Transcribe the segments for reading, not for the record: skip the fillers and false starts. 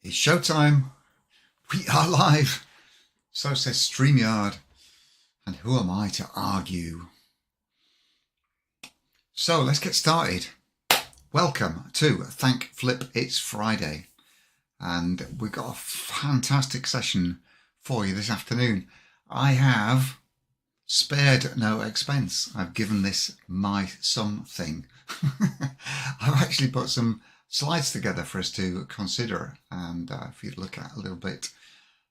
It's showtime. We are live. So says StreamYard. And who am I to argue? So let's get started. Welcome to Thank Flip. It's Friday. And we've got a fantastic session for you this afternoon. I have spared no expense. I've given this my something. I've actually put some slides together for us to consider, and if you look at a little bit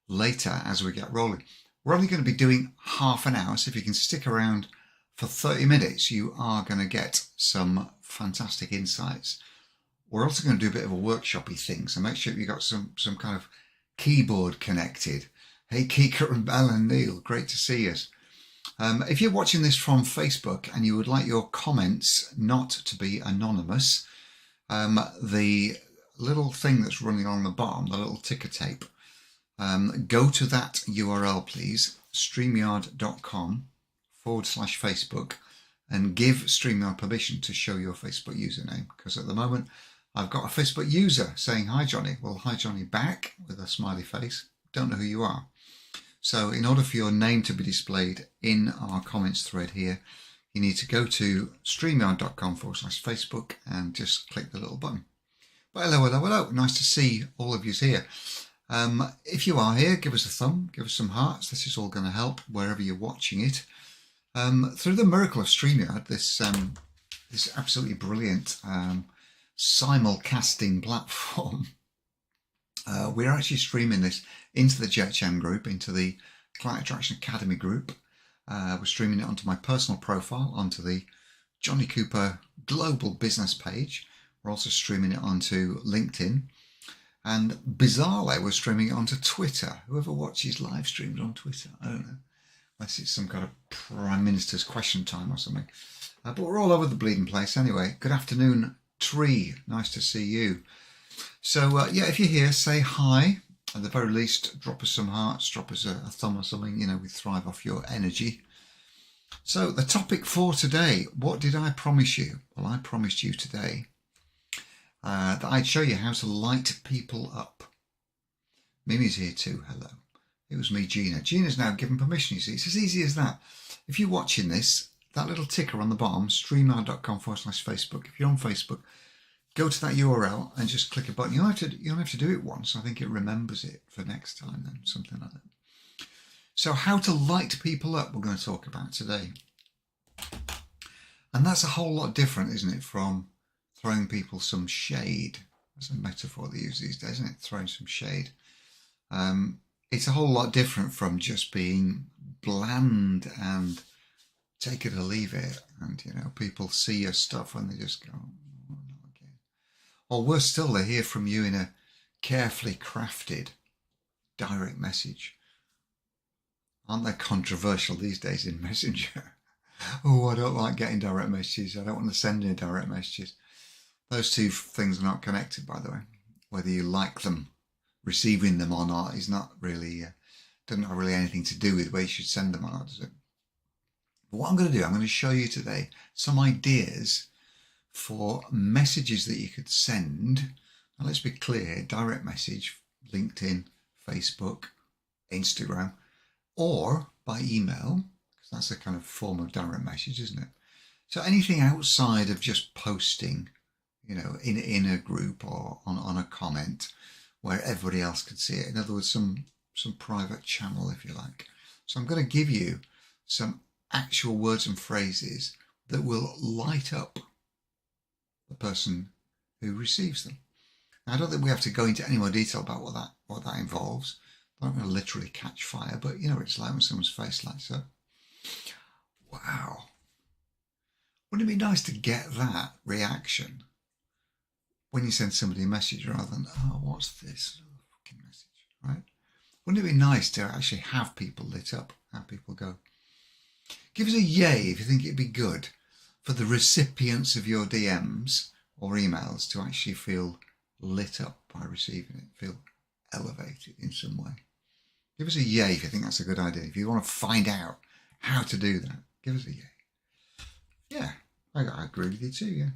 later as we get rolling. We're only going to be doing half an hour, so if you can stick around for 30 minutes you are going to get some fantastic insights. We're also going to do a bit of a workshopy thing, so make sure you got some kind of keyboard connected. Hey Kika and Belle and Neil, great to see us. If you're watching this from Facebook and you would like your comments not to be anonymous, the little thing that's running on the bottom, the little ticker tape, go to that URL please, streamyard.com/Facebook, and give StreamYard permission to show your Facebook username, because at the moment I've got a Facebook user saying hi Johnny. Well, hi Johnny back with a smiley face. Don't know who you are. So in order for your name to be displayed in our comments thread here, you need to go to streamyard.com/Facebook and just click the little button. But hello. Nice to see all of you here. If you are here, give us a thumb, give us some hearts. This is all going to help wherever you're watching it. Through the miracle of StreamYard, this absolutely brilliant simulcasting platform, we're actually streaming this into the JetChan group, into the Client Attraction Academy group. We're streaming it onto my personal profile, onto the Jonny Cooper Global Business page. We're also streaming it onto LinkedIn. And bizarrely, we're streaming it onto Twitter. Whoever watches live streams on Twitter, I don't know. Unless it's some kind of Prime Minister's question time or something. But we're all over the bleeding place anyway. Good afternoon, Tree. Nice to see you. So, yeah, if you're here, say hi. At the very least, drop us some hearts, drop us a thumb or something. You know, we thrive off your energy. So the topic for today, what did I promise you? Well, I promised you today that I'd show you how to light people up. Mimi's here too, hello. It was me, Gina. Gina's now given permission, you see. It's as easy as that. If you're watching this, that little ticker on the bottom, streamyard.com/Facebook. If you're on Facebook, go to that URL and just click a button. You don't have to do it once. I think it remembers it for next time then, something like that. So how to light people up we're going to talk about today. And that's a whole lot different, isn't it, from throwing people some shade. That's a metaphor they use these days, isn't it? Throwing some shade. It's a whole lot different from just being bland and take it or leave it. And, you know, people see your stuff and they just go, or worse still, they hear from you in a carefully crafted direct message. Aren't they controversial these days in Messenger? Oh, I don't like getting direct messages. I don't want to send any direct messages. Those two things are not connected, by the way. Whether you like them, receiving them or not, is not really, doesn't have really anything to do with where you should send them or not, does it? But what I'm going to do, I'm going to show you today some ideas for messages that you could send. Now let's be clear, direct message, LinkedIn, Facebook, Instagram, or by email, because that's a kind of form of direct message, isn't it? So anything outside of just posting, you know, in a group or on a comment where everybody else could see it. In other words, some private channel, if you like. So I'm going to give you some actual words and phrases that will light up the person who receives them. Now, I don't think we have to go into any more detail about what that involves. I don't want to literally catch fire, but you know what it's like when someone's face lights up. Wow. Wouldn't it be nice to get that reaction when you send somebody a message rather than, oh, what's this? Oh, fucking message, right? Wouldn't it be nice to actually have people lit up, have people go? Give us a yay if you think it'd be good for the recipients of your DMs or emails to actually feel lit up by receiving it, feel elevated in some way. Give us a yay if you think that's a good idea. If you want to find out how to do that, give us a yay. Yeah, I agree with you too, yeah.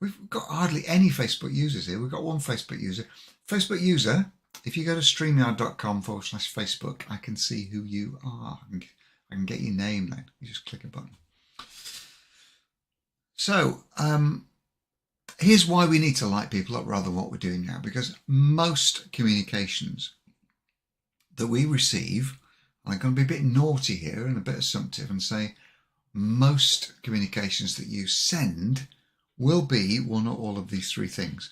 We've got hardly any Facebook users here. We've got one Facebook user. Facebook user, if you go to streamyard.com/Facebook, I can see who you are. I can get your name then. You just click a button. So here's why we need to light people up rather than what we're doing now, because most communications that we receive, I'm going to be a bit naughty here and a bit assumptive and say most communications that you send will be one or all of these three things.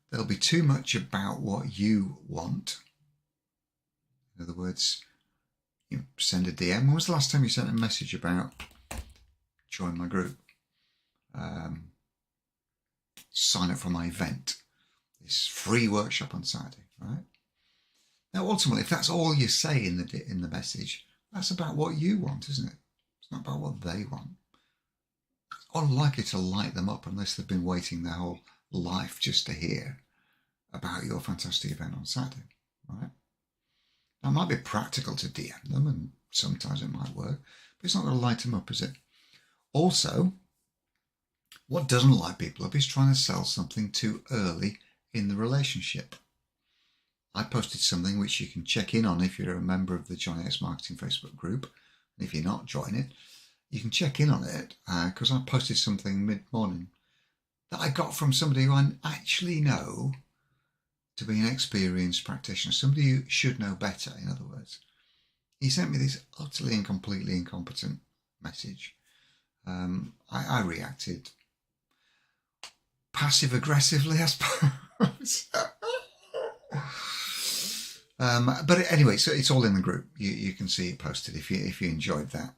There'll be too much about what you want. In other words, you send a DM. When was the last time you sent a message about join my group? Sign up for my event, this free workshop on Saturday, right? Now, ultimately, if that's all you say in the message, that's about what you want, isn't it? It's not about what they want. It's unlikely to light them up unless they've been waiting their whole life just to hear about your fantastic event on Saturday, right? Now, it might be practical to DM them, and sometimes it might work, but it's not going to light them up, is it? Also, what doesn't light people up is trying to sell something too early in the relationship. I posted something which you can check in on if you're a member of the Jonny X Marketing Facebook group. And if you're not, join it. You can check in on it because I posted something mid-morning that I got from somebody who I actually know to be an experienced practitioner, somebody who should know better, in other words. He sent me this utterly and completely incompetent message. I reacted passive-aggressively, I suppose. But anyway, so it's all in the group. You can see it posted if you enjoyed that.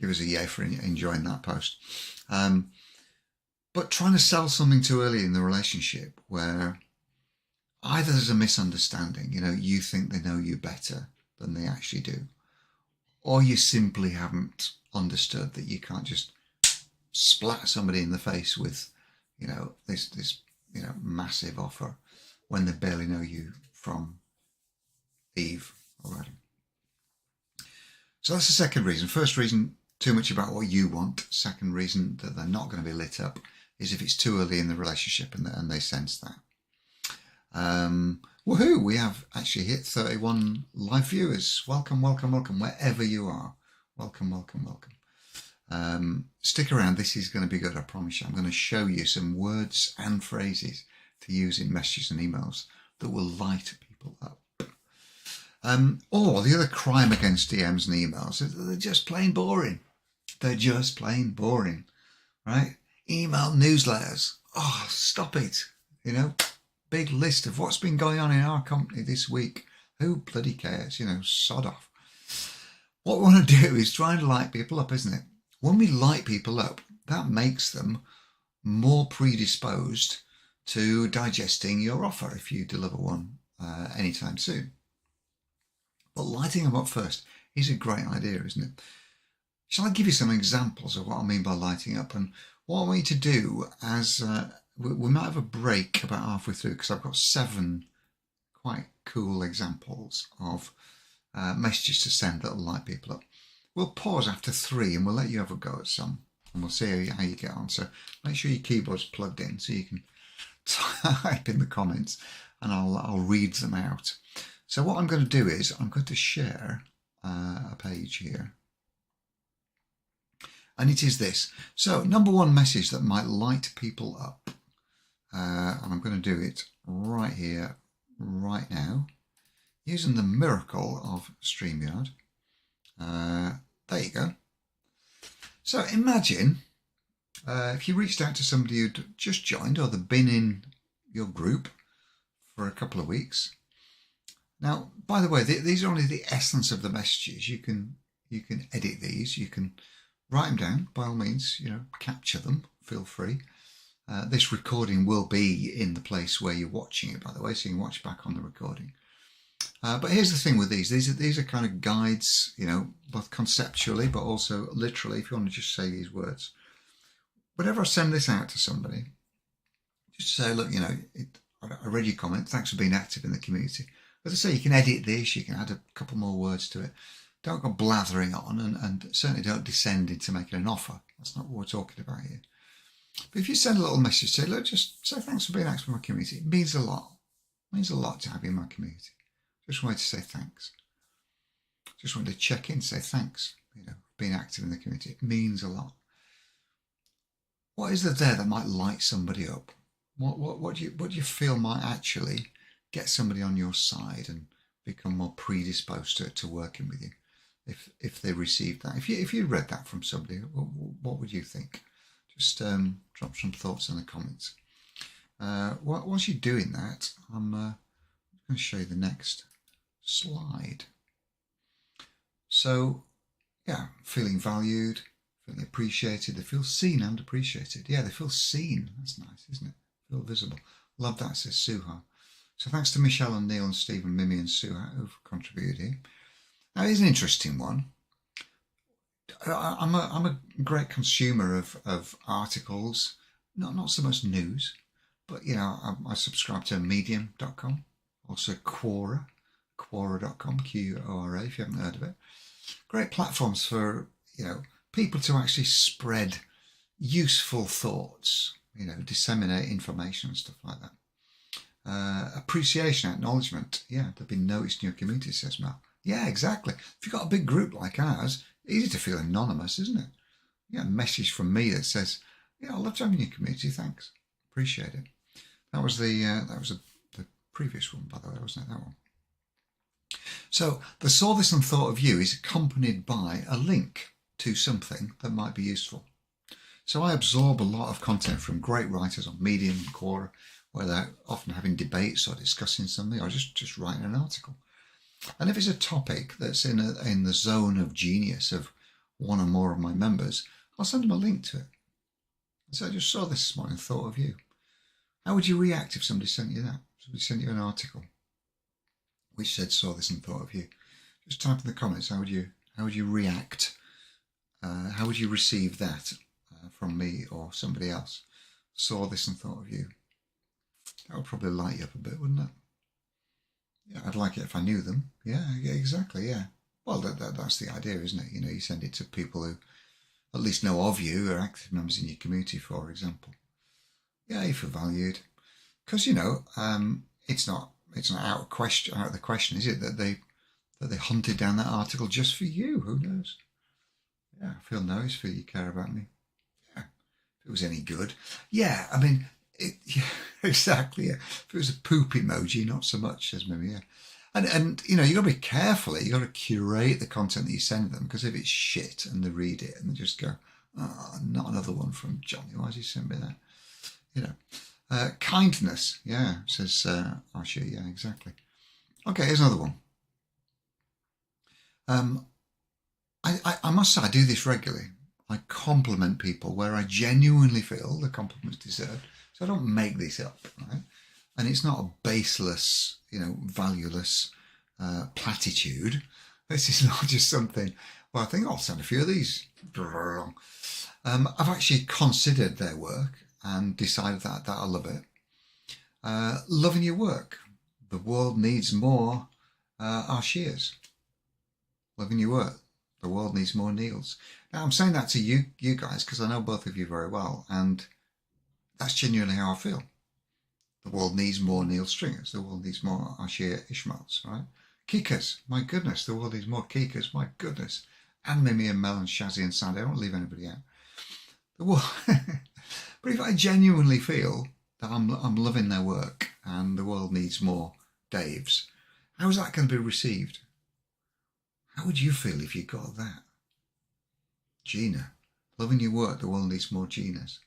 Give us a yay for enjoying that post. But trying to sell something too early in the relationship where either there's a misunderstanding, you think they know you better than they actually do, or you simply haven't understood that you can't just splat somebody in the face with, this massive offer when they barely know you from Eve already. So that's the second reason. First reason, too much about what you want. Second reason that they're not going to be lit up is if it's too early in the relationship and they sense that. Woohoo! We have actually hit 31 live viewers. Welcome, welcome, welcome, wherever you are. Welcome, welcome, welcome. Stick around. This is going to be good, I promise you. I'm going to show you some words and phrases to use in messages and emails that will light people up. Or the other crime against DMs and emails is that they're just plain boring. They're just plain boring, right? Email newsletters. Oh, stop it. Big list of what's been going on in our company this week. Who bloody cares? Sod off. What we want to do is try and light people up, isn't it? When we light people up, that makes them more predisposed to digesting your offer if you deliver one anytime soon. But lighting them up first is a great idea, isn't it? Shall I give you some examples of what I mean by lighting up? And what I want you to do as we might have a break about halfway through because I've got 7 quite cool examples of messages to send that will light people up. We'll pause after 3 and we'll let you have a go at some and we'll see how you get on. So make sure your keyboard's plugged in so you can type in the comments and I'll read them out. So what I'm going to do is I'm going to share a page here. And it is this. So number 1 message that might light people up. And I'm going to do it right here, right now, using the miracle of StreamYard. There you go. So imagine if you reached out to somebody who'd just joined or they'd been in your group for a couple of weeks. Now, by the way, these are only the essence of the messages. You can edit these. You can write them down, by all means, capture them, feel free. This recording will be in the place where you're watching it, by the way, so you can watch back on the recording. But here's the thing with these. These are kind of guides, both conceptually, but also literally, if you want to just say these words. Whenever I send this out to somebody, just say, look, I read your comment. Thanks for being active in the community. As I say, you can edit this. You can add a couple more words to it. Don't go blathering on and certainly don't descend into making an offer. That's not what we're talking about here. But if you send a little message, say, look, just say thanks for being active in my community. It means a lot. It means a lot to have you in my community. Just wanted to say thanks. Just wanted to check in, say thanks, being active in the community. It means a lot. What is there that might light somebody up? What do you feel might actually get somebody on your side and become more predisposed to working with you if they received that? If you read that from somebody, what would you think? Just drop some thoughts in the comments. Whilst you're doing that, I'm going to show you the next slide. So, yeah, feeling valued, feeling appreciated. They feel seen and appreciated. Yeah, they feel seen. That's nice, isn't it? Feel visible. Love that, says Suha. So thanks to Michelle and Neil and Stephen, Mimi and Suha who've contributed here. Now, here's an interesting one. I'm a great consumer of articles, not so much news, but I subscribe to medium.com, also Quora, Quora.com, Quora, if you haven't heard of it. Great platforms for people to actually spread useful thoughts, disseminate information and stuff like that. Appreciation, acknowledgement, they've been noticed in your community, says Mel. Yeah, exactly. If you've got a big group like ours, easy to feel anonymous, isn't it? You get a message from me that says, I love having your community, thanks, appreciate it. That was the previous one, by the way, wasn't it, that one? So the saw this and thought of you is accompanied by a link to something that might be useful. So I absorb a lot of content from great writers on Medium and Quora, where they're often having debates or discussing something or just writing an article. And if it's a topic that's in the zone of genius of one or more of my members, I'll send them a link to it. So I just saw this morning, thought of you. How would you react if somebody sent you that? Somebody sent you an article which said saw this and thought of you. Just type in the comments, how would you react? How would you receive that from me or somebody else? Saw this and thought of you. That would probably light you up a bit, wouldn't it? Yeah, I'd like it if I knew them. Yeah, exactly, yeah. Well, that's the idea, isn't it? You send it to people who at least know of you, or active members in your community, for example. Yeah, you feel valued. Because, it's not out of the question, is it, that they hunted down that article just for you? Who knows? Yeah, I feel nice, feel you care about me. Yeah, if it was any good. Yeah, I mean, yeah, exactly. Yeah. If it was a poop emoji, not so much, says Mimi. Yeah, and you got to be careful. You got to curate the content that you send them, because if it's shit and they read it and they just go, "Oh, not another one from Jonny. Why has he sent me that?" Kindness. Yeah, says Archie. Yeah, exactly. Okay, here's another one. I must say I do this regularly. I compliment people where I genuinely feel the compliment's deserved. So I don't make this up, right? And it's not a baseless, valueless platitude. This is not just something, well, I think I'll send a few of these. I've actually considered their work and decided that I love it. Loving your work. The world needs more Arshias. Loving your work. The world needs more Neils. Now, I'm saying that to you guys because I know both of you very well, and that's genuinely how I feel. The world needs more Neil Stringers. The world needs more Arshia Ishmaels, right? Kikas, my goodness. The world needs more Kikas, my goodness. And Mimi and Mel and Shazzy and Sandy. I don't leave anybody out. The world. But if I genuinely feel that I'm loving their work and the world needs more Daves, how is that going to be received? How would you feel if you got that? Gina, loving your work, the world needs more Ginas.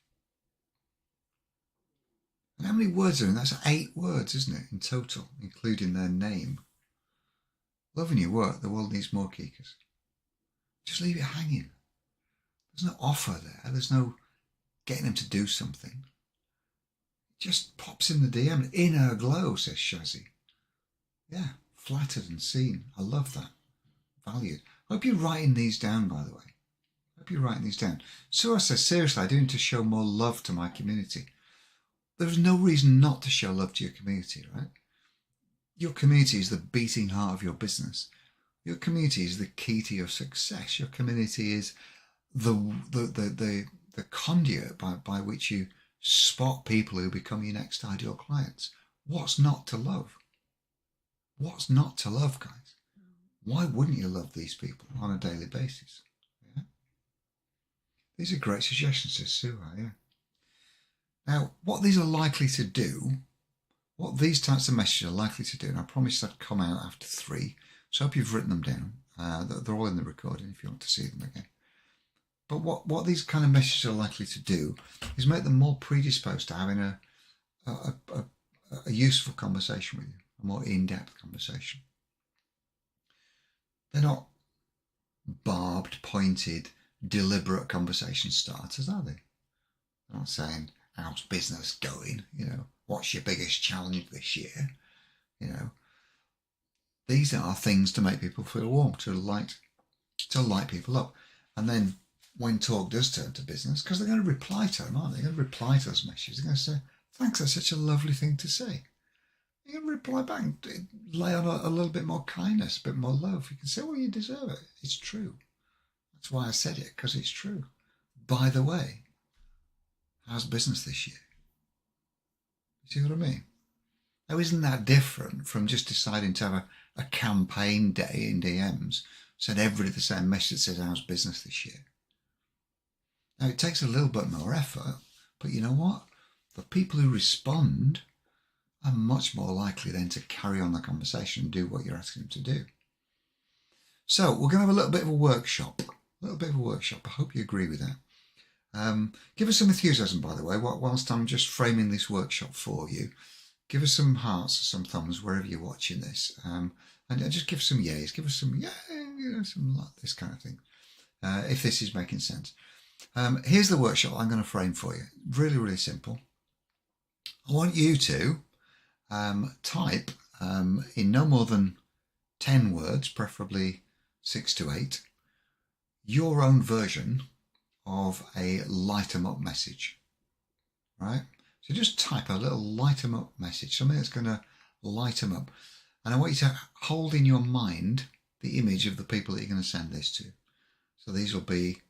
And how many words are in? That's 8 words, isn't it, in total, including their name. Loving your work, the world needs more Kikas. Just leave it hanging. There's no offer there. There's no getting them to do something. It just pops in the DM. Inner glow, says Shazzy. Yeah, flattered and seen. I love that. Valued. I hope you're writing these down, by the way. I hope you're writing these down. Sura says, seriously, I do need to show more love to my community. There's no reason not to show love to your community, right? Your community is the beating heart of your business. Your community is the key to your success. Your community is the the conduit by which you spot people who become your next ideal clients. What's not to love? What's not to love, guys? Why wouldn't you love these people on a daily basis? Yeah? These are great suggestions to Sue. Yeah. Now, what these are likely to do, what these types of messages are likely to do, and I promised I'd come out after 3, so I hope you've written them down. They're all in the recording if you want to see them again. But what these kind of messages are likely to do is make them more predisposed to having a useful conversation with you, a more in-depth conversation. They're not barbed, pointed, deliberate conversation starters, are they? They're not saying, how's business going? What's your biggest challenge this year? These are things to make people feel warm, to light people up. And then when talk does turn to business, because they're going to reply to them, aren't they? They're going to reply to those messages. They're going to say, thanks, that's such a lovely thing to say. You can reply back and lay on a little bit more kindness, a bit more love. You can say, well, you deserve it. It's true. That's why I said it, because it's true. By the way, how's business this year? You see what I mean? Now, isn't that different from just deciding to have a campaign day in DMs, send everybody the same message that says, how's business this year? Now, it takes a little bit more effort, but you know what? The people who respond are much more likely then to carry on the conversation and do what you're asking them to do. So we're going to have a little bit of a workshop. I hope you agree with that. Give us some enthusiasm, by the way, whilst I'm just framing this workshop for you. Give us some hearts or some thumbs wherever you're watching this. And just give us some yays. Give us some, some like this kind of thing, if this is making sense. Here's the workshop I'm going to frame for you. Really, really simple. I want you to type in no more than 10 words, preferably 6 to 8, your own version of a light 'em up message, right? So just type a little light 'em up message, something that's going to light 'em up. And I want you to hold in your mind the image of the people that you're going to send this to. So these will be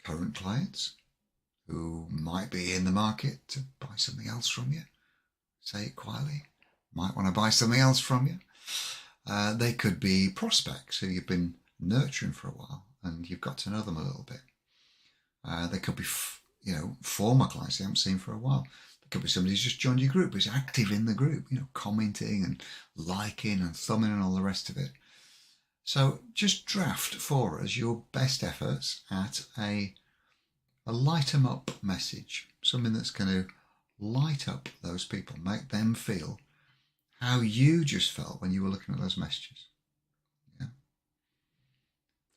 current clients who might be in the market to buy something else from you. Say it quietly. Might want to buy something else from you. They could be prospects who you've been nurturing for a while and you've got to know them a little bit. They could be, former clients you haven't seen for a while. There could be somebody who's just joined your group, who's active in the group, commenting and liking and thumbing and all the rest of it. So just draft for us your best efforts at a light 'em up message, something that's going to light up those people, make them feel how you just felt when you were looking at those messages. Yeah.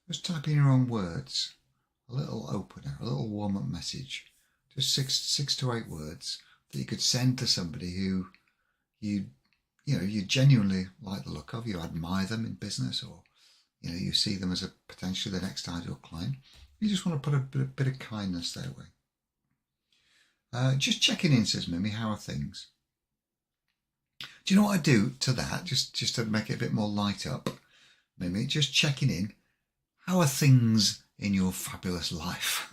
Just type in your own words, a little opener, a little warm-up message, just six to 8 words that you could send to somebody who you genuinely like the look of, you admire them in business, or you see them as a potentially the next ideal client. You just want to put a bit of kindness their way. Just checking in, says Mimi, how are things? Do you know what I do to that? Just to make it a bit more light up, Mimi, just checking in. How are things in your fabulous life?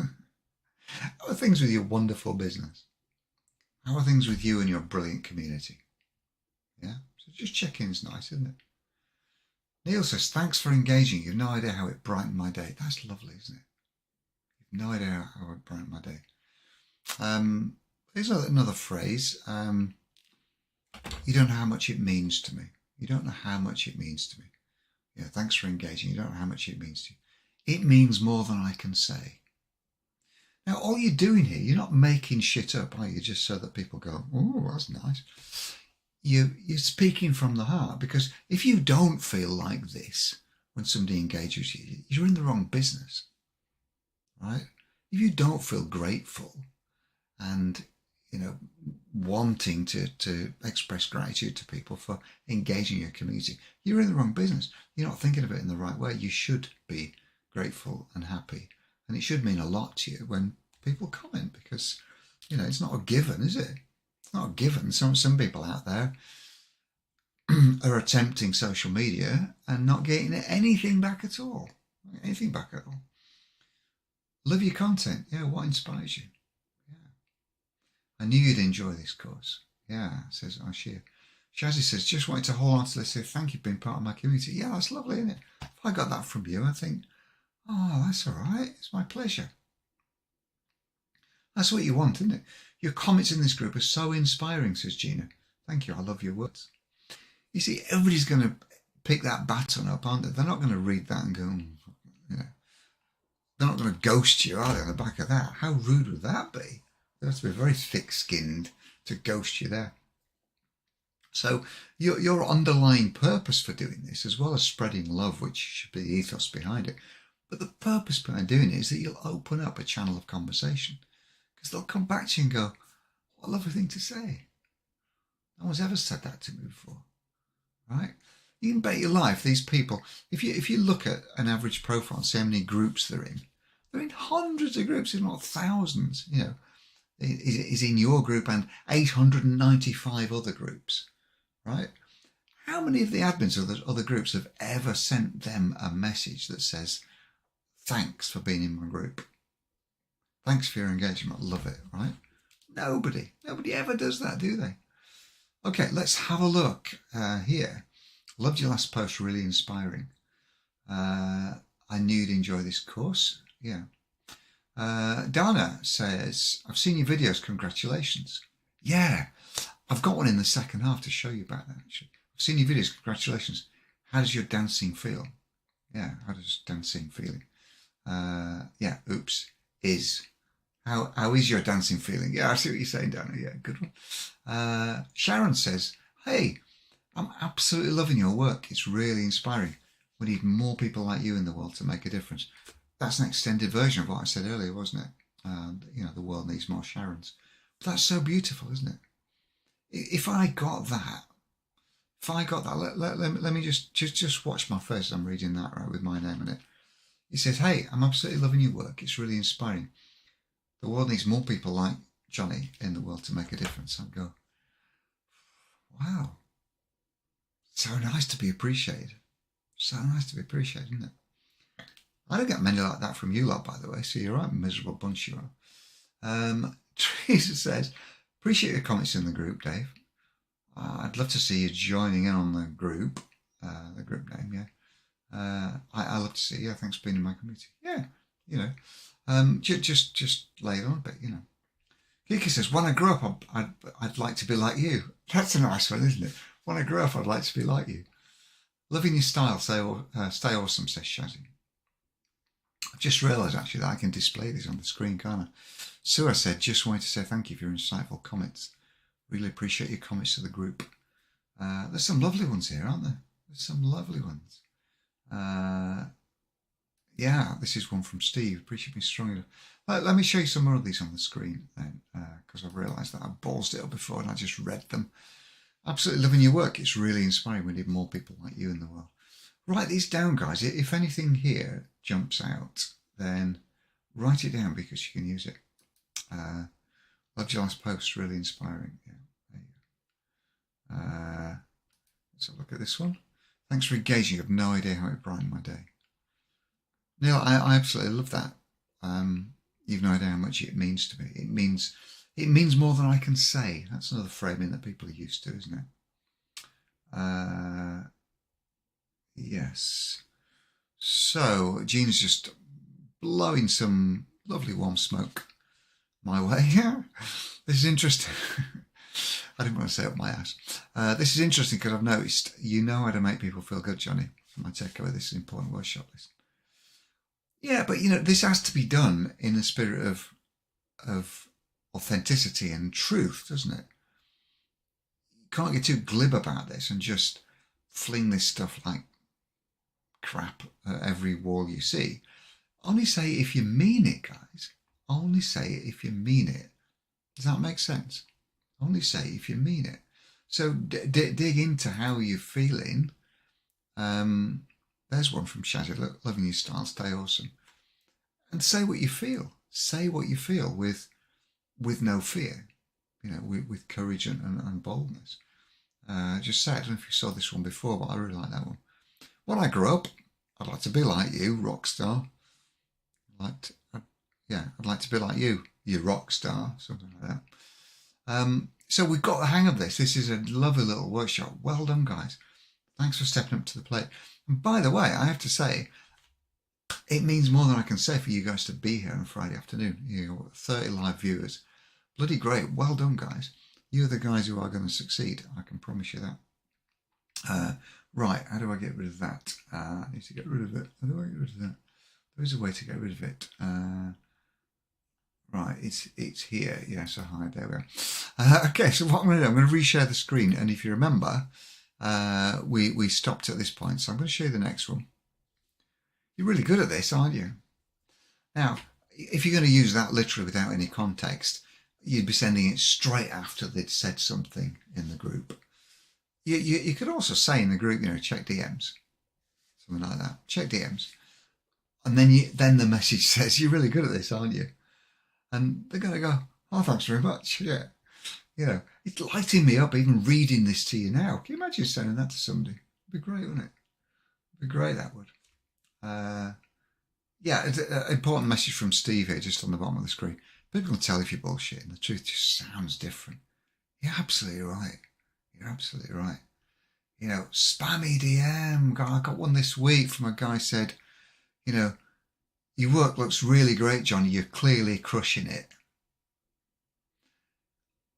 How are things with your wonderful business? How are things with you and your brilliant community? Yeah, so just checking is nice, isn't it? Neil says, thanks for engaging. You've no idea how it brightened my day. That's lovely, isn't it? You've no idea how it brightened my day. Here's another phrase. You don't know how much it means to me. You don't know how much it means to me. Yeah, thanks for engaging. You don't know how much it means to you. It means more than I can say. Now, all you're doing here, you're not making shit up, are you? Just so that people go, oh, that's nice. You're speaking from the heart, because if you don't feel like this when somebody engages you, you're in the wrong business, right? If you don't feel grateful and wanting to express gratitude to people for engaging your community, you're in the wrong business. You're not thinking of it in the right way. You should be grateful and happy, and it should mean a lot to you when people comment, because it's not a given, is it? It's not a given. Some people out there are attempting social media and not getting anything back at all. Love your content. Yeah, what inspires you? Yeah. I knew you'd enjoy this course. Yeah, says Ashir. Shazzy says, just wanted to wholeheartedly say thank you for being part of my community. Yeah, that's lovely, isn't it? If I got that from you, I think, oh, that's all right. It's my pleasure. That's what you want, isn't it? Your comments in this group are so inspiring, says Gina. Thank you. I love your words. You see, everybody's going to pick that baton up, aren't they? They're not going to read that and go, you know, they're not going to ghost you, are they, on the back of that? How rude would that be? They have to be very thick-skinned to ghost you there. So your underlying purpose for doing this, as well as spreading love, which should be the ethos behind it, but the purpose behind doing it is that you'll open up a channel of conversation, because they'll come back to you and go, what a lovely thing to say. No one's ever said that to me before, right? You can bet your life these people, if you look at an average profile and see how many groups they're in hundreds of groups, if not thousands, you know, is in your group and 895 other groups, right? How many of the admins of the other groups have ever sent them a message that says, thanks for being in my group? Thanks for your engagement. Love it, right? Nobody ever does that, do they? Okay, let's have a look here. Loved your last post, really inspiring. I knew you'd enjoy this course. Yeah. Dana says, I've seen your videos, congratulations. Yeah, I've got one in the second half to show you about that, actually. I've seen your videos, congratulations. How does your dancing feel? Yeah, how does dancing feeling? Yeah, oops, is. How is your dancing feeling? Yeah, I see what you're saying, Dana. Yeah, good one. Sharon says, hey, I'm absolutely loving your work. It's really inspiring. We need more people like you in the world to make a difference. That's an extended version of what I said earlier, wasn't it? You know, the world needs more Sharons. But that's so beautiful, isn't it? If I got that, let me just watch my face. I'm reading that right with my name in it. He says, hey, I'm absolutely loving your work. It's really inspiring. The world needs more people like Jonny in the world to make a difference. I'd go, wow. So nice to be appreciated. So nice to be appreciated, isn't it? I don't get many like that from you lot, by the way, so you're right, miserable bunch you are. Teresa says, appreciate your comments in the group, Dave. I'd love to see you joining in on the group name, yeah. I love to see you. Yeah, thanks for being in my community. Yeah, you know, just lay it on a bit, you know. Kiki says, when I grow up, I'd like to be like you. That's a nice one, isn't it? When I grow up, I'd like to be like you. Loving your style, stay awesome, says Shazzy. I've just realised, actually, that I can display these on the screen, can't I? Sue said, just wanted to say thank you for your insightful comments. Really appreciate your comments to the group. There's some lovely ones here, aren't there? There's some lovely ones. Yeah, this is one from Steve. Appreciate me strong enough. Let me show you some more of these on the screen then, because I've realised that I ballsed it up before and I just read them. Absolutely loving your work. It's really inspiring. We need more people like you in the world. Write these down, guys. If anything here jumps out, then write it down because you can use it. Loved your last post. Really inspiring. Yeah, there you go. Let's have a look at this one. Thanks for engaging. I have no idea how it brightened my day. Neil, I absolutely love that. You've no idea how much it means to me. It means more than I can say. That's another framing that people are used to, isn't it? Yes. So Jean's just blowing some lovely warm smoke my way. This is interesting. I didn't want to say it up my ass. This is interesting because I've noticed you know how to make people feel good, Jonny. For my takeaway, this is an important workshop list. Yeah, but you know, this has to be done in a spirit of authenticity and truth, doesn't it? You can't get too glib about this and just fling this stuff like crap at every wall you see. Only say it if you mean it, guys. Only say it if you mean it. Does that make sense? Only say it if you mean it. So dig into how you're feeling. There's one from Shazzy. Loving your style, stay awesome. And say what you feel. Say what you feel with no fear, you know, with courage and boldness. Just say, I don't know if you saw this one before, but I really like that one. When I grow up, I'd like to be like you, rock star. Yeah, I'd like to be like you rock star, something like that. So we've got the hang of this. This is a lovely little workshop. Well done, guys. Thanks for stepping up to the plate. And by the way, I have to say, it means more than I can say for you guys to be here on Friday afternoon. You've got 30 live viewers. Bloody great. Well done, guys. You're the guys who are going to succeed. I can promise you that. Right, how do I get rid of that? I need to get rid of it. How do I get rid of that? There is a way to get rid of it. Right, it's here. Yeah, so hi, there we are. Okay, so what I'm going to do, I'm going to reshare the screen. And if you remember, we stopped at this point. So I'm going to show you the next one. You're really good at this, aren't you? Now, if you're going to use that literally without any context, you'd be sending it straight after they'd said something in the group. You could also say in the group, check DMs, something like that. Check DMs. And then the message says, you're really good at this, aren't you? And they're going to go, oh, thanks very much. Yeah. It's lighting me up even reading this to you now. Can you imagine sending that to somebody? It'd be great, wouldn't it? It'd be great, that would. Yeah, it's an important message from Steve here, just on the bottom of the screen. People can tell if you're bullshit, and the truth just sounds different. You're absolutely right. You're absolutely right. Spammy DM. I got one this week from a guy said, your work looks really great, Jonny. You're clearly crushing it.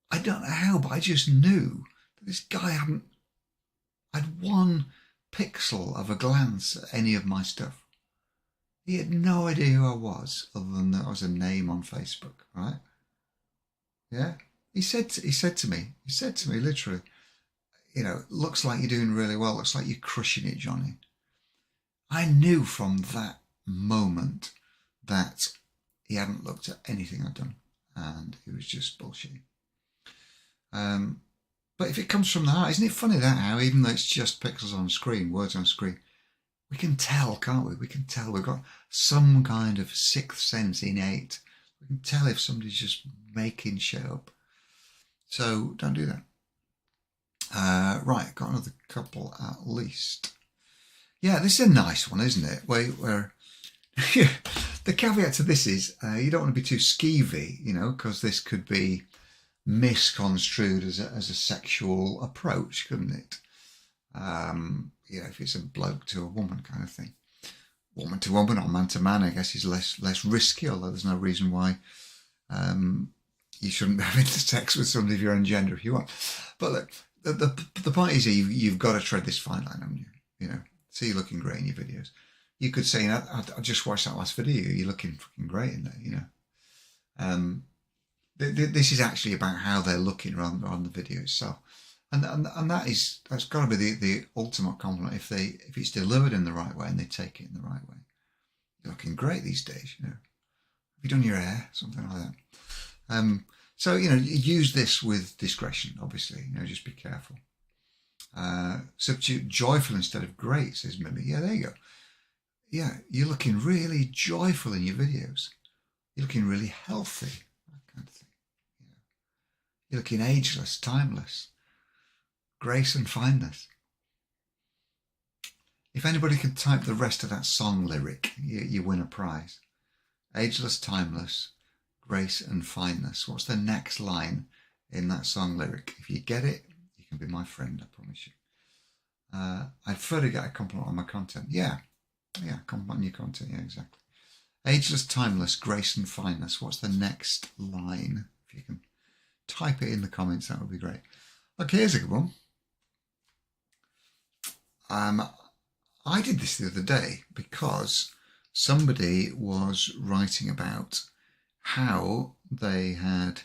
I don't know how, but I just knew that this guy had one pixel of a glance at any of my stuff. He had no idea who I was, other than that I was a name on Facebook, right? Yeah. He said to me literally, looks like you're doing really well. Looks like you're crushing it, Jonny. I knew from that moment that he hadn't looked at anything I'd done, and it was just bullshit. But if it comes from the heart, isn't it funny that how even though it's just pixels on screen, words on screen, we can tell, can't we? We can tell. We've got some kind of sixth sense innate. We can tell if somebody's just making shit up. So don't do that. Right, got another couple at least. Yeah, this is a nice one, isn't it? Where the caveat to this is you don't want to be too skeevy, because this could be misconstrued as a sexual approach, couldn't it? If it's a bloke to a woman kind of thing. Woman to woman or man to man, I guess, is less risky, although there's no reason why you shouldn't be having sex with somebody of your own gender if you want. But look, the point is you've got to tread this fine line, haven't you? So you're looking great in your videos. You could say, I just watched that last video. You're looking fucking great in there, This is actually about how they're looking rather than the video itself. And that's got to be the ultimate compliment if it's delivered in the right way and they take it in the right way. You're looking great these days, Have you done your hair? Something like that. So, use this with discretion, obviously. Just be careful. Substitute joyful instead of great, says Mimi. Yeah, there you go. Yeah, you're looking really joyful in your videos. You're looking really healthy, that kind of thing. You're looking ageless, timeless. Grace and fineness. If anybody can type the rest of that song lyric, you win a prize. Ageless, timeless, grace and fineness. What's the next line in that song lyric? If you get it, you can be my friend, I promise you. I'd prefer to get a compliment on my content. Yeah, compliment on your content, yeah, exactly. Ageless, timeless, grace and fineness. What's the next line? If you can type it in the comments, that would be great. Okay, here's a good one. I did this the other day because somebody was writing about how they had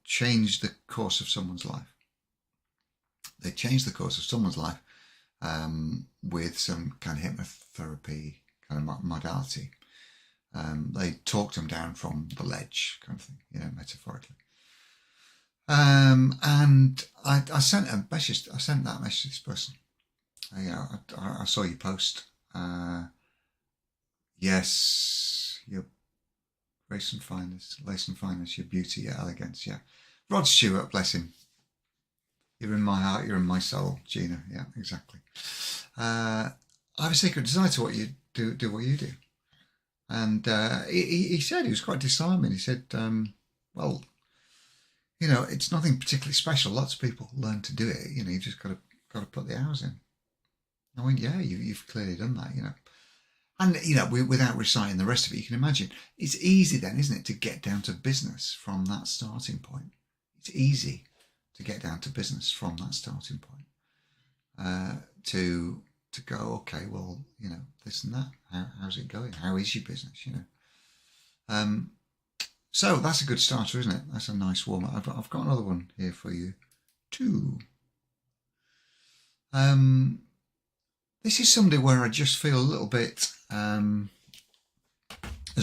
changed the course of someone's life. They changed the course of someone's life with some kind of hypnotherapy kind of modality. They talked them down from the ledge, kind of thing, metaphorically. And I sent a message. I sent that message to this person. I saw your post. Yes, your grace and fineness, lace and fineness, your beauty, your elegance. Yeah, Rod Stewart, bless him. You're in my heart. You're in my soul, Gina. Yeah, exactly. I have a secret desire to what you do what you do. And he said, he was quite disarming. He said, well, it's nothing particularly special. Lots of people learn to do it. You've just got to put the hours in. I went, yeah, you've clearly done that, And, without reciting the rest of it, you can imagine it's easy then, isn't it, to get down to business from that starting point. It's easy to get down to business from that starting point. To go, okay, well, this and that. How's it going? How is your business? So that's a good starter, isn't it? That's a nice warm up. I've got another one here for you too. This is somebody where I just feel a little bit as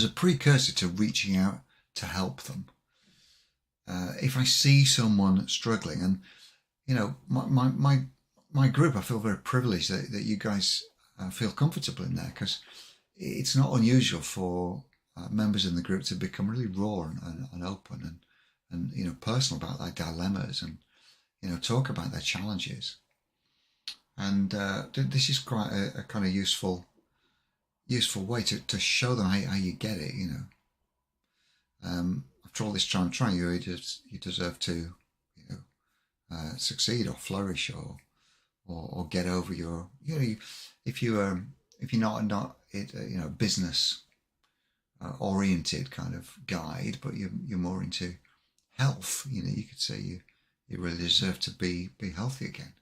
a precursor to reaching out to help them. If I see someone struggling, and my group, I feel very privileged that you guys feel comfortable in there, because it's not unusual for members in the group to become really raw and open and personal about their dilemmas, and talk about their challenges. And this is quite a kind of useful way to show them how you get it. After all this time trying, you deserve to succeed or flourish or get over your if you're not business oriented kind of guide, but you're more into health. You could say you really deserve to be healthy again.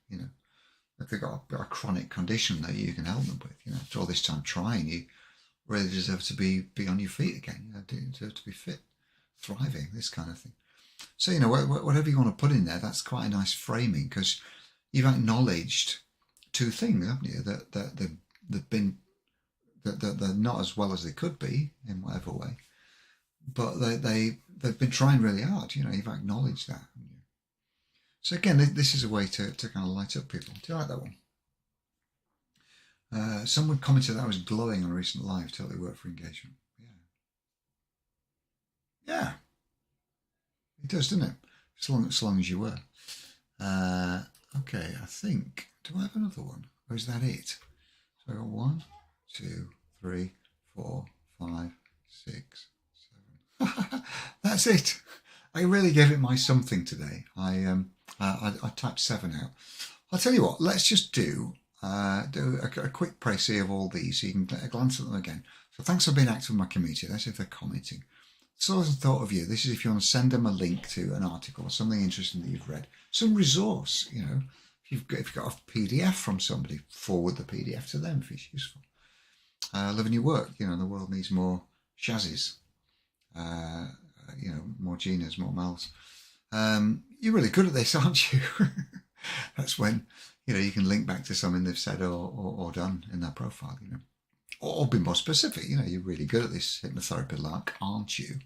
If they've got a chronic condition that you can help them with. After all this time trying, you really deserve to be on your feet again. You deserve to be fit, thriving, this kind of thing. So whatever you want to put in there, that's quite a nice framing, because you've acknowledged two things, haven't you? That they're not as well as they could be in whatever way, but they've been trying really hard. You've acknowledged that. So again, this is a way to kind of light up people. Do you like that one? Someone commented that I was glowing on a recent live. Totally worked for engagement. Yeah, it does, doesn't it? As long as you were. Okay, I think. Do I have another one, or is that it? So I got 1, 2, 3, 4, 5, 6, 7. That's it. I really gave it my something today. I typed 7 out. I'll tell you what. Let's just do a quick précis of all these, so you can glance at them again. So thanks for being active in my community. That's if they're commenting. So as a thought of you, this is if you want to send them a link to an article or something interesting that you've read, some resource. If you've got a PDF from somebody, forward the PDF to them if it's useful. Loving your work. The world needs more Shazzies. More Ginas, more Mels. You're really good at this, aren't you? That's when you can link back to something they've said or done in their profile. Or be more specific. You're really good at this hypnotherapy lark, aren't you?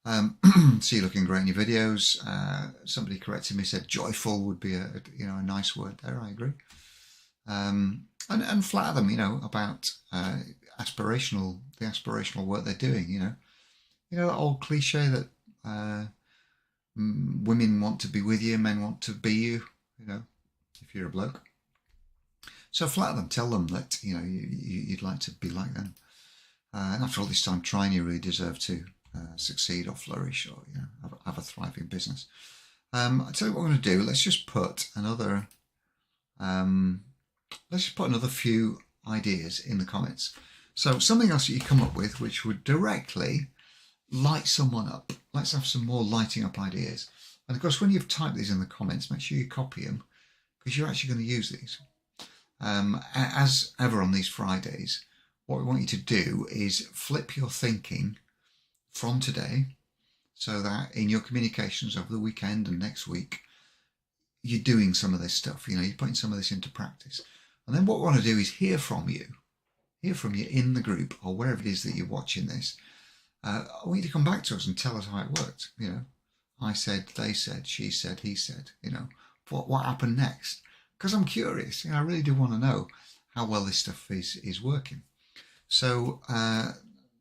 So you're looking great in your videos. Somebody corrected me, said joyful would be a nice word there. I agree. And flatter them, about the aspirational work they're doing. That old cliche that women want to be with you, men want to be you. If you're a bloke. So flatter them, tell them that you'd like to be like them. And after all this time trying, you really deserve to succeed or flourish or have a thriving business. I'll tell you what we're going to do. Let's just put another few ideas in the comments. So something else that you come up with which would directly light someone up. Let's have some more lighting up ideas. And of course, when you've typed these in the comments, make sure you copy them, because you're actually going to use these. As ever on these Fridays, what we want you to do is flip your thinking from today, so that in your communications over the weekend and next week, you're doing some of this stuff. You're putting some of this into practice. And then what we want to do is hear from you in the group or wherever it is that you're watching this. I want you to come back to us and tell us how it worked. I said, they said, she said, he said. What happened next? Because I'm curious. I really do want to know how well this stuff is working. So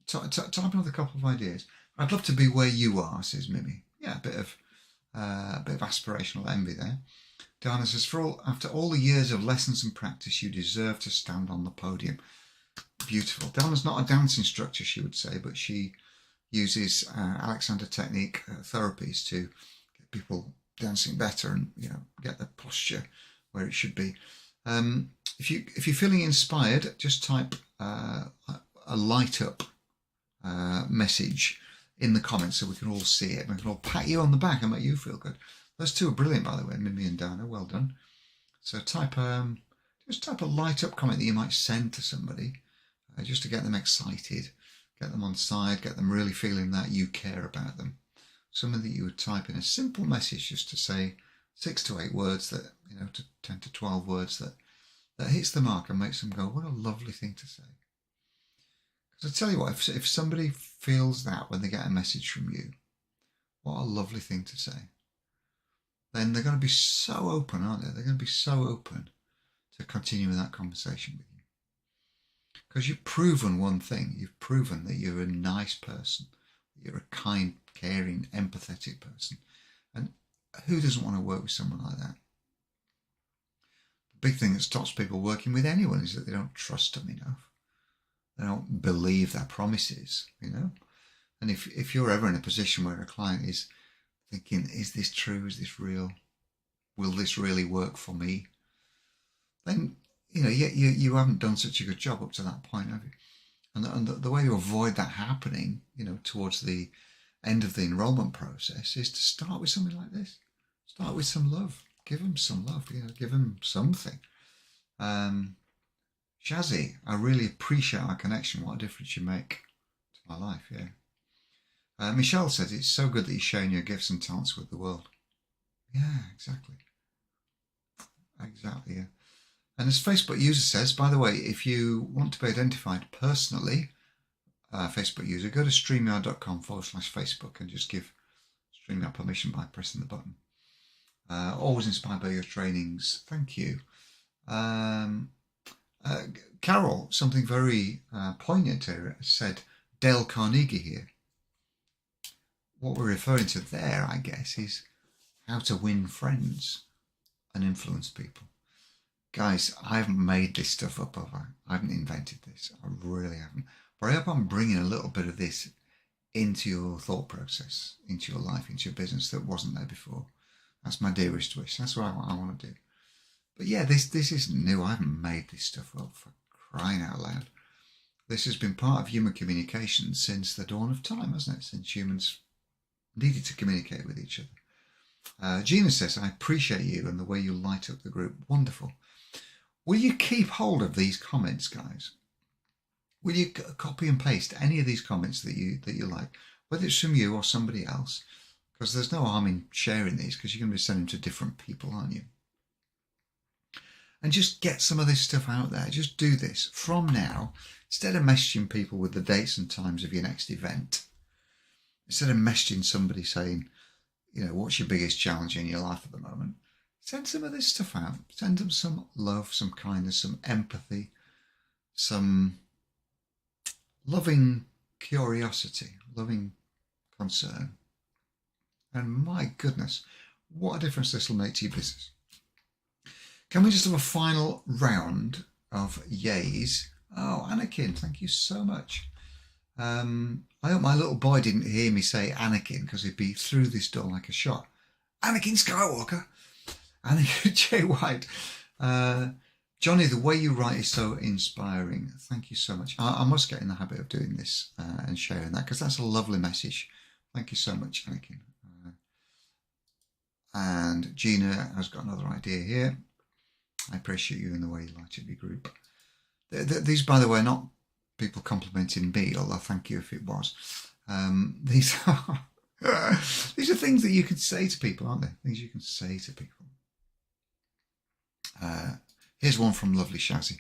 type another couple of ideas. I'd love to be where you are, says Mimi. Yeah, a bit of aspirational envy there. Diana says, after all the years of lessons and practice, you deserve to stand on the podium. beautiful. Donna's not a dance instructor, she would say, but she uses Alexander technique therapies to get people dancing better and get the posture where it should be. If you're feeling inspired, just type a light up message in the comments so we can all see it. We can all pat you on the back and make you feel good. Those two are brilliant, by the way, Mimi and Dana. Well done. So just type a light up comment that you might send to somebody, just to get them excited, get them on side, get them really feeling that you care about them. Something that you would type in a simple message, just to say 6 to 8 words, that to 10 to 12 words that hits the mark and makes them go, what a lovely thing to say. Because I tell you what, if somebody feels that when they get a message from you, what a lovely thing to say, then they're going to be so open, aren't they? They're going to be so open to continuing that conversation with you. Because you've proven one thing. You've proven that you're a nice person. You're a kind, caring, empathetic person. And who doesn't want to work with someone like that? The big thing that stops people working with anyone is that they don't trust them enough. They don't believe their promises, And if you're ever in a position where a client is thinking, is this true? Is this real? Will this really work for me? Then, you haven't done such a good job up to that point, have you? And the way to avoid that happening, towards the end of the enrollment process, is to start with something like this. Start with some love. Give them some love, give them something. Shazzy, I really appreciate our connection. What a difference you make to my life, yeah. Michelle says, it's so good that you're sharing your gifts and talents with the world. Yeah, exactly. Exactly, yeah. And as Facebook user says, by the way, if you want to be identified personally, Facebook user, go to streamyard.com/Facebook and just give StreamYard permission by pressing the button. Always inspired by your trainings. Thank you. Carol, something very poignant here, said Dale Carnegie here. What we're referring to there, I guess, is how to win friends and influence people. Guys, I haven't made this stuff up, have I? I haven't invented this. I really haven't. But I hope I'm bringing a little bit of this into your thought process, into your life, into your business that wasn't there before. That's my dearest wish. That's what I want to do. But yeah, this isn't new. I haven't made this stuff up, for crying out loud. This has been part of human communication since the dawn of time, hasn't it? Since humans needed to communicate with each other. Gina says, I appreciate you and the way you light up the group. Wonderful. Will you keep hold of these comments, guys? Will you copy and paste any of these comments that you like, whether it's from you or somebody else? Because there's no harm in sharing these, because you're going to be sending them to different people, aren't you? And just get some of this stuff out there. Just do this from now. Instead of messaging people with the dates and times of your next event, instead of messaging somebody saying, what's your biggest challenge in your life at the moment, send some of this stuff out. Send them some love, some kindness, some empathy, some loving curiosity, loving concern. And my goodness, what a difference this will make to your business. Can we just have a final round of yays? Oh, Anakin, thank you so much. I hope my little boy didn't hear me say Anakin, because he'd be through this door like a shot. Anakin Skywalker. Anakin J. White. Jonny, the way you write is so inspiring. Thank you so much. I must get in the habit of doing this and sharing that, because that's a lovely message. Thank you so much, Anakin. And Gina has got another idea here. I appreciate you in the way you light up your group. These, by the way, are not people complimenting me, although thank you if it was. These are things that you can say to people, aren't they? Things you can say to people. Here's one from lovely Shazzy.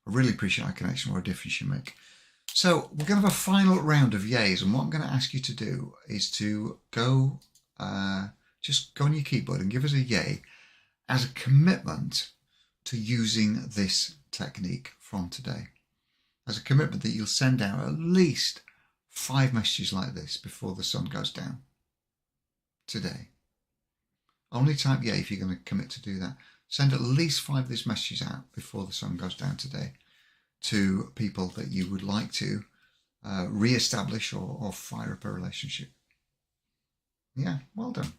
I really appreciate our connection. What a difference you make. So we're going to have a final round of yays, and what I'm going to ask you to do is to go, just go on your keyboard and give us a yay as a commitment to using this technique from today. As a commitment that you'll send out at least 5 messages like this before the sun goes down today. Only type yay if you're going to commit to do that. Send at least 5 of these messages out before the sun goes down today. to people that you would like to re-establish or fire up a relationship. Yeah, well done.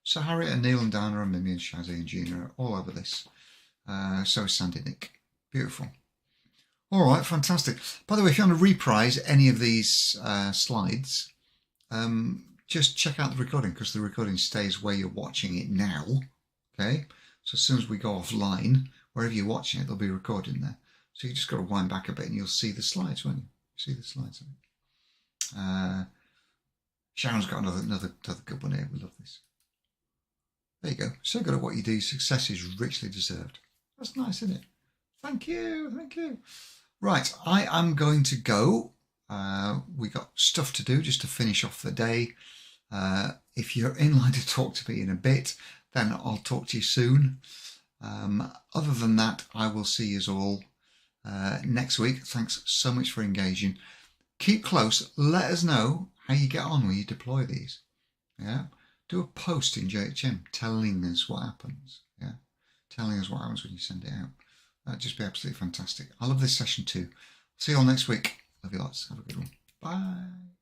So Harriet and Neil and Dana and Mimi and Shazzy and Gina are all over this. So is Sandy Nick. Beautiful. All right, fantastic. By the way, if you want to reprise any of these slides, just check out the recording, because the recording stays where you're watching it now. Okay, so as soon as we go offline, wherever you're watching it, there'll be a recording there. So you just got to wind back a bit and you'll see the slides, won't you? See the slides. Sharon's got another good one here. We love this. There you go. So good at what you do. Success is richly deserved. That's nice, isn't it? Thank you. Thank you. Right, I am going to go. We got stuff to do just to finish off the day. If you're in line to talk to me in a bit, then I'll talk to you soon. Other than that, I will see you all next week. Thanks so much for engaging. Keep close. Let us know how you get on when you deploy these. Yeah, do a post in JHM telling us what happens. Yeah, telling us what happens when you send it out. That'd just be absolutely fantastic. I love this session too. See you all next week. Love you lots. Have a good one. Bye.